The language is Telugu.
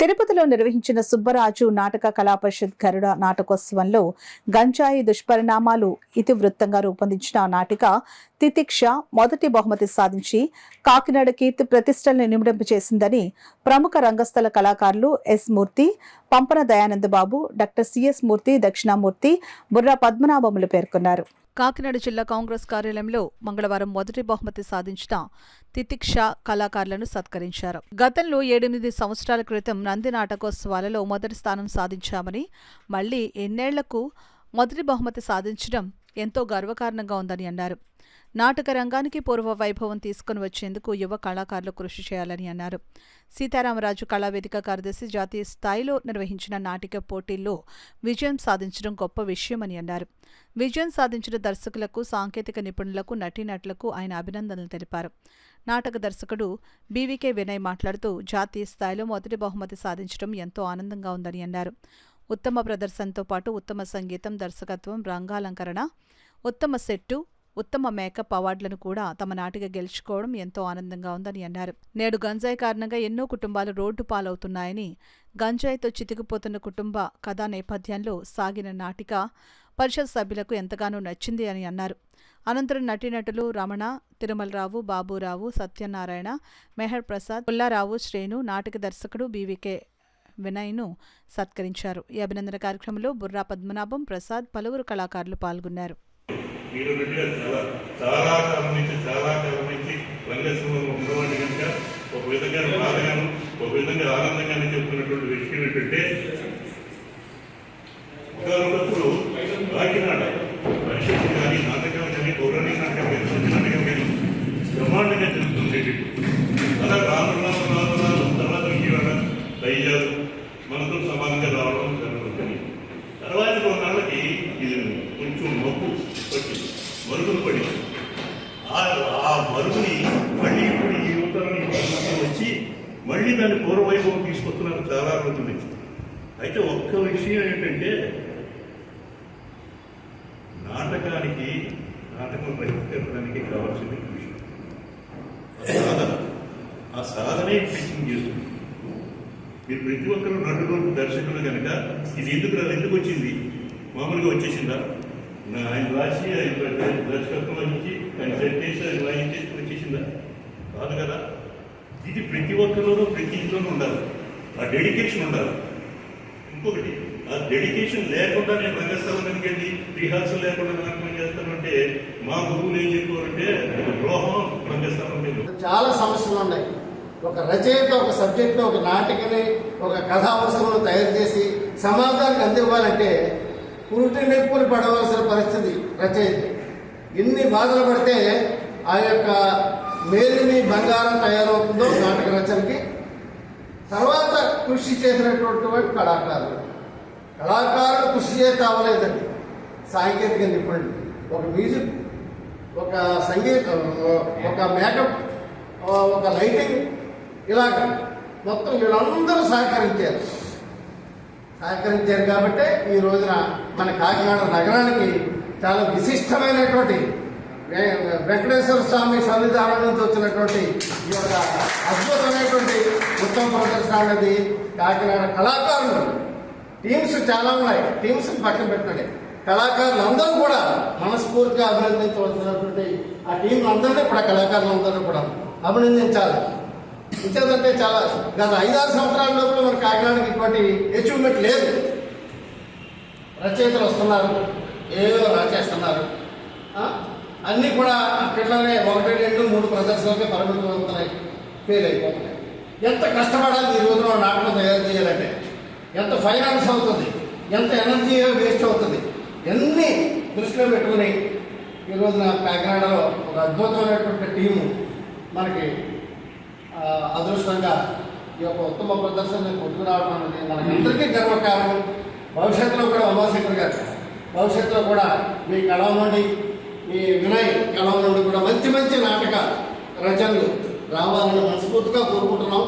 తిరుపతిలో నిర్వహించిన సుబ్బరాజు నాటక కళాపరిషత్ గరుడ నాటకోత్సవంలో గంజాయి దుష్పరిణామాలు ఇతివృత్తంగా రూపొందించిన నాటిక తితిక్ష మొదటి బహుమతి సాధించి కాకినాడ కీర్తి ప్రతిష్టలను నిమిడింపు చేసిందని ప్రముఖ రంగస్థల కళాకారులు ఎస్ మూర్తి, పంపన దయానందబాబు, డాక్టర్ సిఎస్ మూర్తి, దక్షిణామూర్తి, బుర్రా పద్మనాభములు పేర్కొన్నారు. కాకినాడ జిల్లా కాంగ్రెస్ కార్యాలయంలో మంగళవారం మొదటి బహుమతి సాధించిన తితిక్ష కళాకారులను సత్కరించారు. గతంలో 7-8 సంవత్సరాల క్రితం నంది నాటకోత్సవాలలో మొదటి స్థానం సాధించామని, మళ్లీ ఎన్నేళ్లకు మొదటి బహుమతి సాధించడం ఎంతో గర్వకారణంగా ఉందని అన్నారు. నాటక రంగానికి పూర్వ వైభవం తీసుకుని వచ్చేందుకు యువ కళాకారులు కృషి చేయాలని అన్నారు. సీతారామరాజు కళావేదిక కార్యదర్శి జాతీయ స్థాయిలో నిర్వహించిన నాటిక పోటీల్లో విజయం సాధించడం గొప్ప విషయమని అన్నారు. విజయం సాధించిన దర్శకులకు, సాంకేతిక నిపుణులకు, నటీనటులకు ఆయన అభినందనలు తెలిపారు. నాటక దర్శకుడు బీవీకే వినయ్ మాట్లాడుతూ జాతీయ స్థాయిలో మొదటి బహుమతి సాధించడం ఎంతో ఆనందంగా ఉందని అన్నారు. ఉత్తమ ప్రదర్శనతో పాటు ఉత్తమ సంగీతం, దర్శకత్వం, రంగాలంకరణ, ఉత్తమ సెట్టు, ఉత్తమ మేకప్ అవార్డులను కూడా తమ నాటిక గెలుచుకోవడం ఎంతో ఆనందంగా ఉందని అన్నారు. నేడు గంజాయి కారణంగా ఎన్నో కుటుంబాలు రోడ్డు పాలవుతున్నాయని, గంజాయితో చితికిపోతున్న కుటుంబ కథా నేపథ్యంలో సాగిన నాటిక పరిషత్ సభ్యులకు ఎంతగానో నచ్చింది అని అన్నారు. అనంతరం నటీనటులు రమణ, తిరుమలరావు, బాబురావు, సత్యనారాయణ, మెహర్ ప్రసాద్, పుల్లారావు, శ్రేణు, నాటక దర్శకుడు బీవీకే వినయ్ను సత్కరించారు. ఈ అభినందన కార్యక్రమంలో బుర్రా పద్మనాభం, ప్రసాద్, పలువురు కళాకారులు పాల్గొన్నారు. చాలా కాలం నుంచి రంగస్థలంలో ఉన్నవాడి కనుక ఒక విధంగా బాధగాను, ఒక విధంగా ఆనందంగానే చెప్తున్నటువంటి విషయం ఏంటంటే, ఒకప్పుడు కాకినాడ పరిషత్తు కానీ, నాటకం కానీ, పౌరాణిక నాటకం కానీ, సంగీత నాటకం కానీ బ్రహ్మాండంగా జరుగుతుండేది. అలా రాను తర్వాత విజయవాడ, వైజాగ్ మనతో సమానంగా రావడం జరుగుతుంది. తర్వాత కొన్నాళ్ళకి ఇది కొంచెం మబ్బు పట్టి మరుగులు పడి ఆ మరుగుని మళ్ళీ ఇప్పుడు ఈ యువతరాన్ని వచ్చి మళ్ళీ దాన్ని పూర్వవైభవం తీసుకొస్తున్నారు చాలా రోజుల నుంచి. అయితే ఒక్క విషయం ఏంటంటే, నాటకం ప్రయత్నించడానికి కావాల్సింది కృషి, సాధన. ఆ సాధనే టీచింగ్ చేస్తుంది. మీరు ప్రతి ఒక్కరూ నటులు, దర్శకులు కనుక ఇది ఎందుకు వచ్చింది, మామూలుగా వచ్చేసిందా? ఆయన రాసి దర్శకత్వం వహించి ఆయన సెట్ ఆయన వాయించేసి వచ్చేసిందా? కాదు కదా. ఇది ప్రతి ఒక్కరిలోనూ, ప్రతి ఇంట్లోనూ ఉండాలి. ఆ డెడికేషన్ ఉండాలి. ఇంకొకటి, ఆ డెడికేషన్ లేకుండా నేను రంగస్థలం ఎందుకండి రిహార్సల్ లేకుండా నాటకం చేస్తానంటే మా గురువులు ఏం చెప్పారంటే ద్రోహం రంగస్థలం లేదు. చాలా సమస్యలు ఉన్నాయి. ఒక రచయిత ఒక సబ్జెక్ట్ను, ఒక నాటికని, ఒక కథావస్తువును తయారు చేసి సమాజానికి అందివ్వాలంటే పురుటి నొప్పులు పడవలసిన పరిస్థితి రచయిత. ఎన్ని బాధలు పడితే ఆ యొక్క మేలిమి బంగారం తయారవుతుందో నాటక రచనకి. తర్వాత కృషి చేసినటువంటి కళాకారులు కృషి చేస్తే అవ్వలేదండి. సాంకేతిక నిపుణులు, ఒక మ్యూజిక్, ఒక సంగీతం, ఒక మేకప్, ఒక లైటింగ్, ఇలాగ మొత్తం వీళ్ళందరూ సహకరించారు కాబట్టి ఈ రోజున మన కాకినాడ నగరానికి చాలా విశిష్టమైనటువంటి వెంకటేశ్వర స్వామి సన్నిధానం నుంచి వచ్చినటువంటి ఈ యొక్క అద్భుతమైనటువంటి ఉత్తమ ప్రదర్శన అనేది కాకినాడ కళాకారులు. టీమ్స్ చాలా ఉన్నాయి, టీమ్స్ పక్కన పెట్టండి. కళాకారులు అందరూ కూడా మనస్ఫూర్తిగా అభినందించవలసినటువంటి ఆ టీం అందరినీ కూడా, కళాకారులందరూ కూడా అభినందించాలి. ఇంకేదంటే చాలా గత 5-6 సంవత్సరాల లోపల మన కాకినాడకి ఇటువంటి అచీవ్మెంట్ లేదు. రచయితలు వస్తున్నారు, ఏదో రాసేస్తున్నారు, అన్నీ కూడా అట్లనే 1-2-3 ప్రదర్శనలకే పరిమితం అవుతున్నాయి, ఫెయిల్ అయిపోతున్నాయి. ఎంత కష్టపడాలి ఈ రోజున నాటకం తయారు చేయాలంటే? ఎంత ఫైనాన్స్ అవుతుంది, ఎంత ఎనర్జీ వేస్ట్ అవుతుంది, ఎన్ని దృష్టిలో పెట్టుకుని ఈ రోజున కాకినాడలో ఒక అద్భుతమైనటువంటి టీము మనకి అదృష్టంగా ఈ యొక్క ఉత్తమ ప్రదర్శన కొట్టుకురావడం అనేది మనకందరికీ గర్వకారణం. భవిష్యత్తులో కూడా ఉమాశంకర్ గారు భవిష్యత్తులో కూడా మీ కళ నుండి, మీ వినయ్ కళ నుండి కూడా మంచి మంచి నాటక రచనలు రావాలని మనస్ఫూర్తిగా కోరుకుంటున్నాం.